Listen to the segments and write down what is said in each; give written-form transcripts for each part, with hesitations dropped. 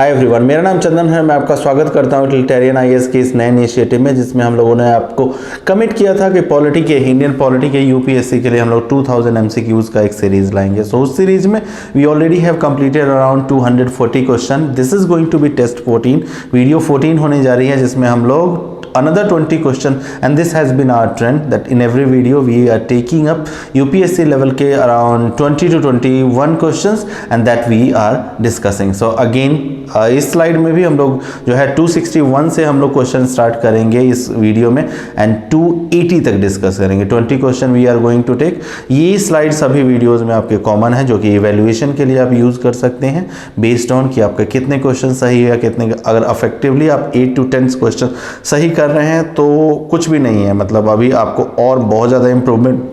Hi everyone, मेरा नाम चंदन है। मैं आपका स्वागत करता हूं यूटिलिटेरियन आईएएस के इस नए इनिशिएटिव में, जिसमें हम लोगों ने आपको कमिट किया था कि पॉलिटी के इंडियन पॉलिटी के यूपीएससी के लिए हम लोग 2000 एमसीक्यूज का एक सीरीज लाएंगे। सो उस सीरीज में we already have completed around 240 question. This is going to be test 14, video 14 होने जा रही है, जिसमें हम लोग another 20 question, and this has been our trend that in every video we are taking up UPSC level के around 20 to 21 questions and that we are discussing. So again इस slide में भी हम लोग जो है 261 से हम लोग क्वेश्चन स्टार्ट करेंगे इस वीडियो में एंड 280 तक डिस्कस करेंगे। 20 question we are going to take. ये स्लाइड सभी वीडियोस में आपके कॉमन है, जो कि इवैल्यूएशन के लिए आप यूज कर सकते हैं बेस्ड ऑन कि आपके कितने क्वेश्चन सही है, कितने अगर अफेक्टिवली आप 8 to 10 क्वेश्चन सही कर रहे हैं तो कुछ भी नहीं है, मतलब अभी आपको और बहुत ज़्यादा इम्प्रूवमेंट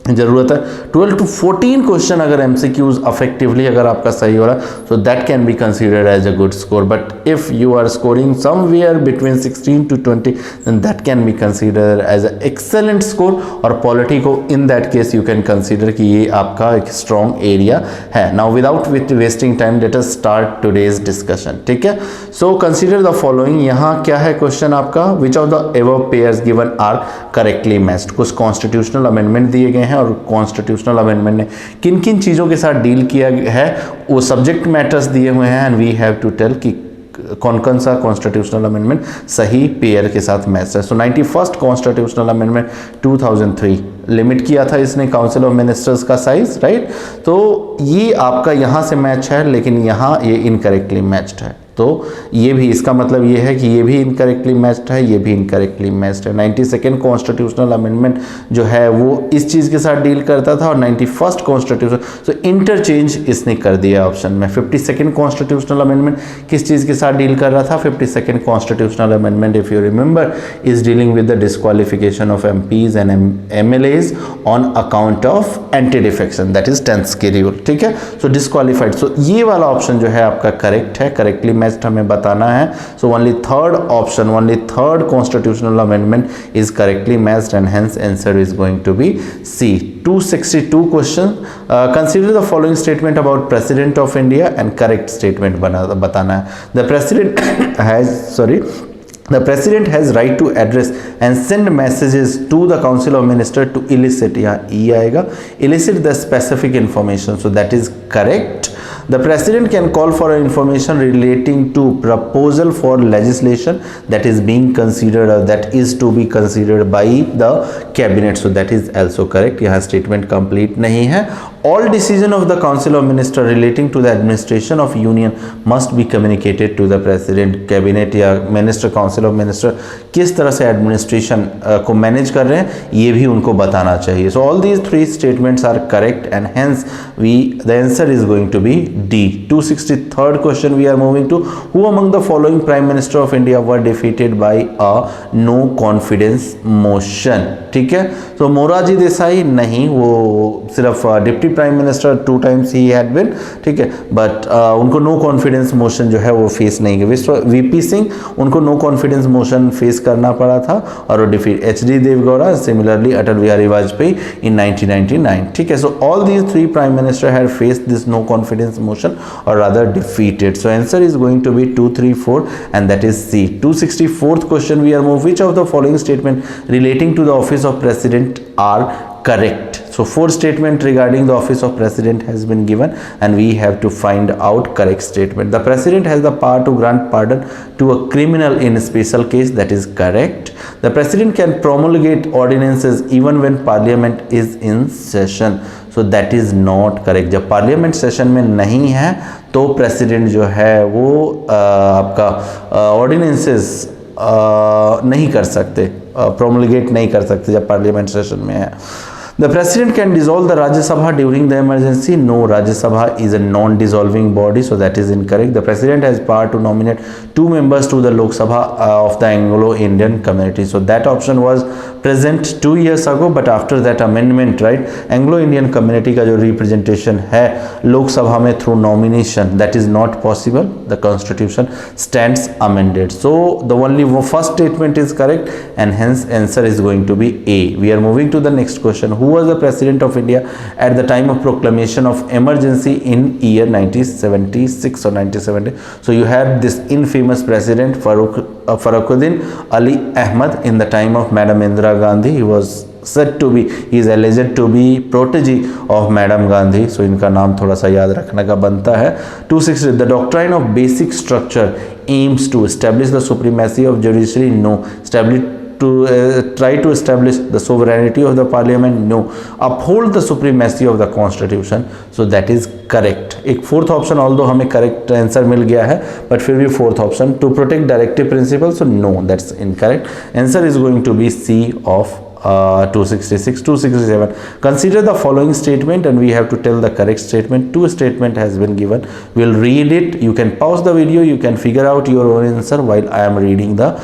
जरूरत है। 12 to 14 क्वेश्चन अगर एमसीक्यूज अफेक्टिवली अगर आपका सही हो रहा है so that can be considered as a good score, but if you are scoring somewhere between 16 to 20 then that can be considered as a excellent score. और पॉलिटी को in that case you can consider कि ये आपका एक strong area है। Now without wasting time let us start today's discussion. ठीक है, so consider the following. यहाँ क्या है क्वेश्चन आपका, which of the above pairs given are correctly matched. कुछ कॉन्स्टिट्यूशनल अमेंडमेंट दिए गए हैं और कॉन्स्टिट्यूशनल अमेंडमेंट ने किन किन चीज़ों के साथ डील किया है वो सब्जेक्ट मैटर्स दिए हुए हैं and we have to tell कि कौन कौन सा कॉन्स्टिट्यूशनल अमेंडमेंट सही पेयर के साथ मैच है। सो 91st कॉन्स्टिट्यूशनल अमेंडमेंट 2003 लिमिट किया था इसने काउंसिल ऑफ मिनिस्टर्स का साइज, राइट। तो ये आपका यहाँ से मैच है, लेकिन यहाँ ये इनकरेक्टली मैच्ड है। तो ये भी इसका मतलब ये है कि ये भी इनकरेक्टली मैच्ड है, ये भी इनकरेक्टली मैच्ड है। 92nd कॉन्स्टिट्यूशनल अमेंडमेंट जो है वो इस चीज़ के साथ डील करता था और 91st कॉन्स्टिट्यूशन तो इंटरचेंज इसने कर दिया ऑप्शन में। 52nd कॉन्स्टिट्यूशनल अमेंडमेंट किस चीज़ के साथ डील कर रहा था? 52nd constitutional amendment if you remember is dealing with the disqualification of MPs and MLAs on account of anti defection, that is 10th schedule. ठीक है, सो डिस्क्वालिफाइड। सो ये वाला ऑप्शन जो है आपका करेक्ट है, करेक्टली हमें बताना है। So only third option, only third constitutional amendment is correctly matched and hence answer is going to be C. 262 question, consider the following statement about president of India and correct statement बताना है। The president has The President has right to address and send messages to the Council of Ministers to elicit, यहाँ E आएगा, elicit the specific information. So that is correct. The President can call for information relating to proposal for legislation that is being considered or that is to be considered by the cabinet. So that is also correct. यहाँ statement complete नहीं है। All decision of the Council of Ministers relating to the administration of Union must be communicated to the President. Cabinet या Minister, Council of Ministers किस तरह से administration को manage कर रहे हैं ये भी उनको बताना चाहिए। So all these three statements are correct and hence the answer is going to be D. 263rd question we are moving to. Who among the following Prime Minister of India were defeated by a no confidence motion? ठीक है, तो मोरारजी देसाई नहीं, वो सिर्फ deputy prime minister 2 times he had been. ठीक है, but उनको no confidence motion जो है वो फेस नहीं किया। वीपी सिंह उनको नो कॉन्फिडेंस मोशन फेस करना पड़ा था और वो defeat. HD Deve Gowda, similarly Atal Bihari Vajpayee in 1999। ठीक है, so all these 3 prime minister had faced this no confidence motion or rather defeated. So answer is going to be 2, 3, 4 and that is C. 264th question we are moving. Which of the following statement relating to the office of president are correct? So 4 statement regarding the office of president has been given and we have to find out correct statement. The president has the power to grant pardon to a criminal in a special case, that is correct. The president can promulgate ordinances even when parliament is in session. So that is not correct. जब parliament session में नहीं है तो president जो है वो आपका ordinances नहीं कर सकते, प्रोमulgate नहीं कर सकते जब पार्लियामेंट सेशन में है। The President can dissolve the Rajya Sabha during the emergency. No, Rajya Sabha is a non-dissolving body, so that is incorrect. The President has power to nominate 2 members to the Lok Sabha of the Anglo-Indian community. So that option was present 2 years ago, but after that amendment, right, Anglo-Indian community का जो representation है लोक सभा में through nomination, that is not possible. the constitution stands amended. So the only first statement is correct, and hence answer is going to be A. We are moving to the next question. Who was the president of India at the time of proclamation of emergency in year 1976 or 1970? So you had this infamous president Faruquddin Ali Ahmad in the time of Madam Indira Gandhi. He was said to be, he is alleged to be protege of Madam Gandhi. So इनका नाम थोड़ा सा याद रखने का बनता है. 260. The doctrine of basic structure aims to establish the supremacy of judiciary. No. Try to establish the sovereignty of the parliament. No. Uphold the supremacy of the constitution. So that is correct. एक fourth option, although हमें correct answer मिल गया है, but फिर भी fourth option, to protect directive principles. So no, that's incorrect. Answer is going to be C of 266. 267. Consider the following statement, and we have to tell the correct statement. Two statement has been given. We'll read it. You can pause the video. You can figure out your own answer while I am reading the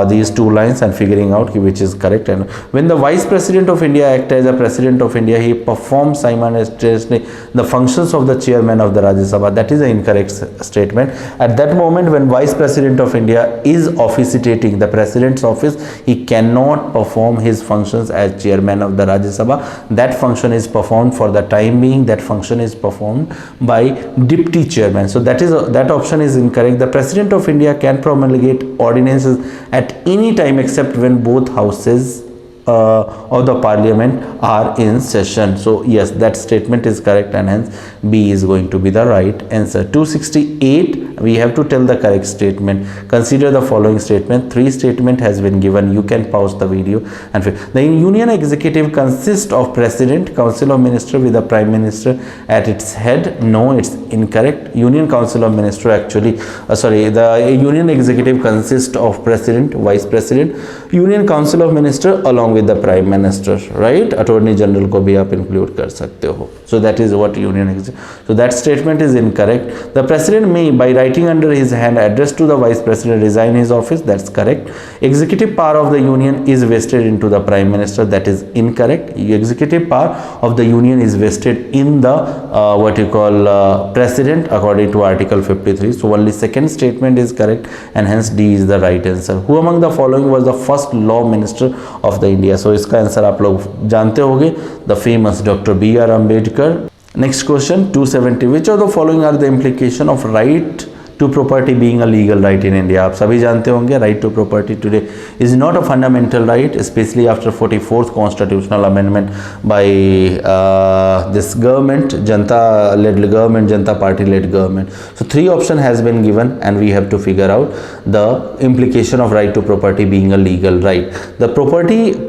these two lines and figuring out which is correct. And when the Vice President of India act as a President of India, he performs simultaneously the functions of the Chairman of the Rajya Sabha. That is an incorrect statement. At that moment, when Vice President of India is officiating the President's office, he cannot perform his functions as Chairman of the Rajya Sabha. That function is performed for the time being. That function is performed by Deputy Chairman. So that option is incorrect. The President of India can promulgate ordinances at any time except when both houses of the parliament are in session. So yes, that statement is correct, and hence B is going to be the right answer. 268. We have to tell the correct statement. Consider the following statement. Three statement has been given. You can pause the video. And the Union Executive consists of President, Council of Ministers with the Prime Minister at its head. No, it's incorrect. Union Council of Ministers actually, the Union Executive consists of President, Vice President, Union Council of Ministers along with the Prime Minister, right? Attorney General को भी आप include कर सकते हो. So that is what Union Executive. So that statement is incorrect. The President may, by writing under his hand, address to the Vice President, resign his office. That's correct. Executive power of the Union is vested into the Prime Minister. That is incorrect. Executive power of the Union is vested in the President according to Article 53. So only second statement is correct, and hence D is the right answer. Who among the following was the first law minister of the India? So इसका answer आप लोग जानते होंगे, the famous Dr. B.R. Ambedkar. Next question, 270. Which of the following are the implication of right to property being a legal right in India? आप सभी जानते होंगे, right to property today is not a fundamental right, especially after 44th constitutional amendment by this government, Janta-led government, Janta party-led government. So three option has been given, and we have to figure out the implication of right to property being a legal right. The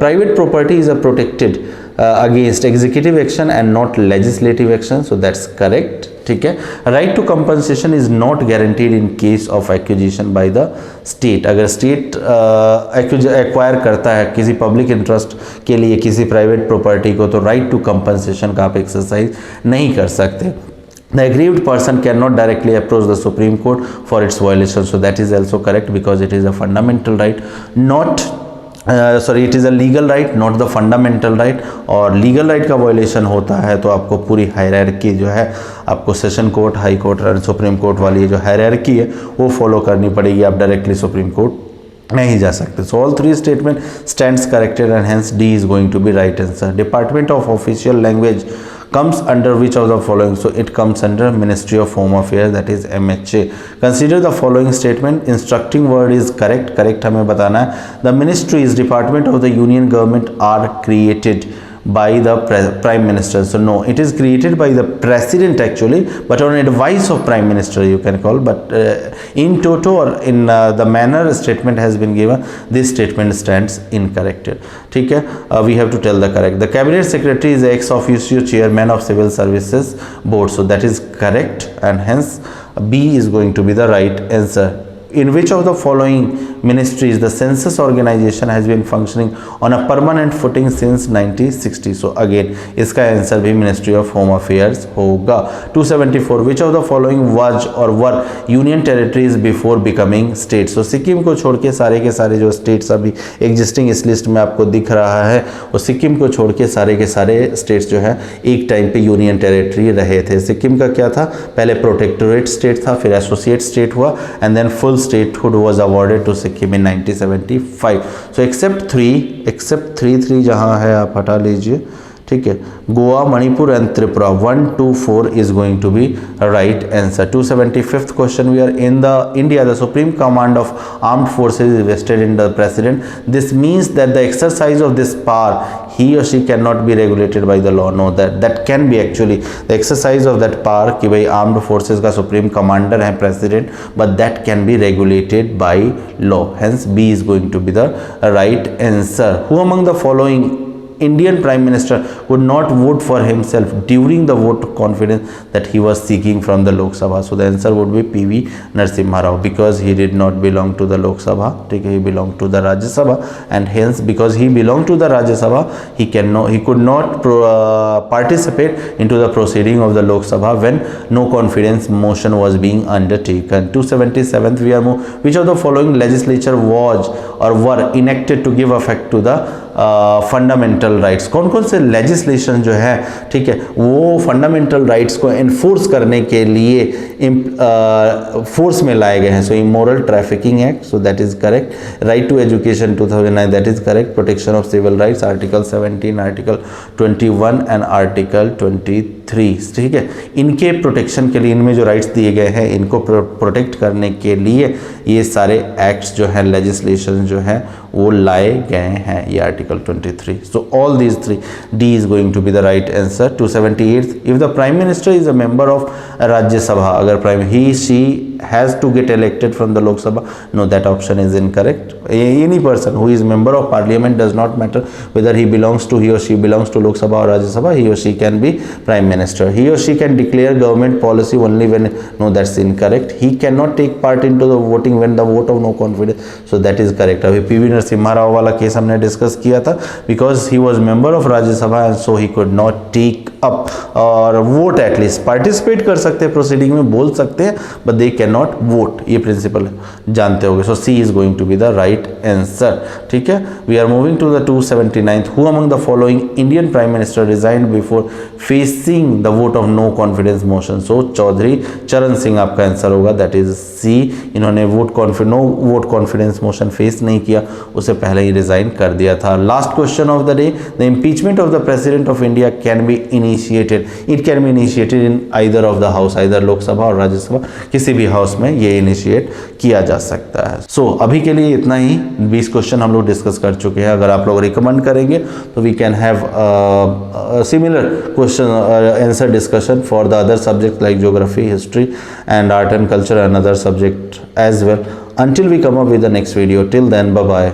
private property is a protected against executive action and not legislative action. So that's correct. ठीक है. Right to compensation is not guaranteed in case of acquisition by the state. अगर state acquire करता है किसी public interest के लिए किसी private property को, तो राइट टू कंपनसेशन का आप एक्सरसाइज नहीं कर सकते. The aggrieved person cannot directly approach the Supreme Court for its violation. So that is also correct, because it is a fundamental right, it is a legal right, not the fundamental right. और legal right का violation होता है तो आपको पूरी hierarchy जो है, आपको सेशन कोर्ट, हाई कोर्ट और सुप्रीम कोर्ट वाली जो हायरार्की है वो फॉलो करनी पड़ेगी. आप डायरेक्टली सुप्रीम कोर्ट नहीं जा सकते. So all three statement stands corrected, and hence D is going to be right answer. Department of official language comes under which of the following? So it comes under Ministry of Home Affairs, that is MHA. Consider the following statement. Instructing word is correct हमें बताना है. The Ministries, Department of the Union Government are created by the Prime Minister. So no, it is created by the President actually, but on advice of Prime Minister you can call. But in toto or in the manner statement has been given, this statement stands incorrect. ठीक है. We have to tell the correct. The Cabinet Secretary is ex officio Chairman of Civil Services Board. So that is correct, and hence B is going to be the right answer. in which of the following ministries the census organization has been functioning on a permanent footing since 1960? So again इसका answer भी ministry of home affairs होगा। 274 which of the following was or were union territories before becoming states? So Sikkim को छोड़ के सारे जो states अभी existing इस लिस्ट में आपको दिख रहा है, वो सिक्किम को छोड़ के सारे स्टेट्स जो है एक टाइम पे यूनियन टेरिटरी रहे थे। सिक्किम का क्या था, पहले प्रोटेक्टोरेट स्टेट था, फिर एसोसिएट स्टेट हुआ, and then full statehood was awarded to Sikkim in 1975। So except three जहां है आप हटा लीजिए, ठीक है, Goa, Manipur and Tripura. 1, 2, 4 is going to be right answer। 275th question, we are in the India, the supreme command of armed forces is vested in the president. This means that the exercise of this power, he or she cannot be regulated by the law. No, that can be actually the exercise of that power कि भाई armed forces का supreme commander है president, but that can be regulated by law. Hence B is going to be the right answer। Who among the following Indian Prime Minister would not vote for himself during the vote of confidence that he was seeking from the Lok Sabha? So the answer would be PV Narasimha Rao, because he did not belong to the Lok Sabha, he belonged to the Rajya Sabha, and hence because he belonged to the Rajya Sabha, he could not participate into the proceeding of the Lok Sabha when no confidence motion was being undertaken। 277th, we are which of the following legislature was or were enacted to give effect to the fundamental rights? कौन कौन से legislation जो है, ठीक है, वो fundamental rights को enforce करने के लिए फोर्स में लाए गए हैं? So immoral trafficking act, so that is correct. Right to education 2009, that is correct. Protection of civil rights article 17, article 21 and article 23, ठीक है, इनके प्रोटेक्शन के लिए, इनमें जो राइट्स दिए गए हैं इनको प्रोटेक्ट करने के लिए ये सारे एक्ट्स जो हैं, लेजिस्लेशन जो है वो लाए गए हैं, ये article 23। So all these 3, D is going to be the right answer. 278, if the prime minister is a member of Rajya Sabha, अगर prime he she has to get elected from the Lok Sabha? No, that option is incorrect। Any person who is member of parliament, does not matter whether he or she belongs to Lok Sabha or Rajya Sabha, he or she can be prime minister। He or she can declare government policy only when, no, that's incorrect। He cannot take part into the voting when the vote of no confidence, so that is correct। अभी PV Narasimha Rao वाला case हमने discuss किया था, because he was member of Rajya Sabha and so he could not take up और vote, at least participate कर सकते हैं proceeding में, बोल सकते हैं, but they can not vote, ये प्रिंसिपल जानते होगे। So C is going to be the right answer, ठीक है। We are moving to the 279th, who among the following Indian prime minister resigned before facing the vote of no confidence motion? So Chaudhary Charan Singh आपका answer होगा, that is C. इन्होंने no vote confidence motion face नहीं किया, उसे पहले ही resign कर दिया था। Last question of the day, the impeachment of the president of India can be initiated, it can be initiated in either of the house, either Lok Sabha और राज्यसभा, किसी भी हाउस में ये इनिशिएट किया जा सकता है। सो अभी के लिए इतना ही, 20 क्वेश्चन हम लोग डिस्कस कर चुके हैं। अगर आप लोग रिकमेंड करेंगे तो we can have similar question answer discussion for the other subject like geography, history and art and culture and other subject as well, until we come up with the next video। Till then, bye bye।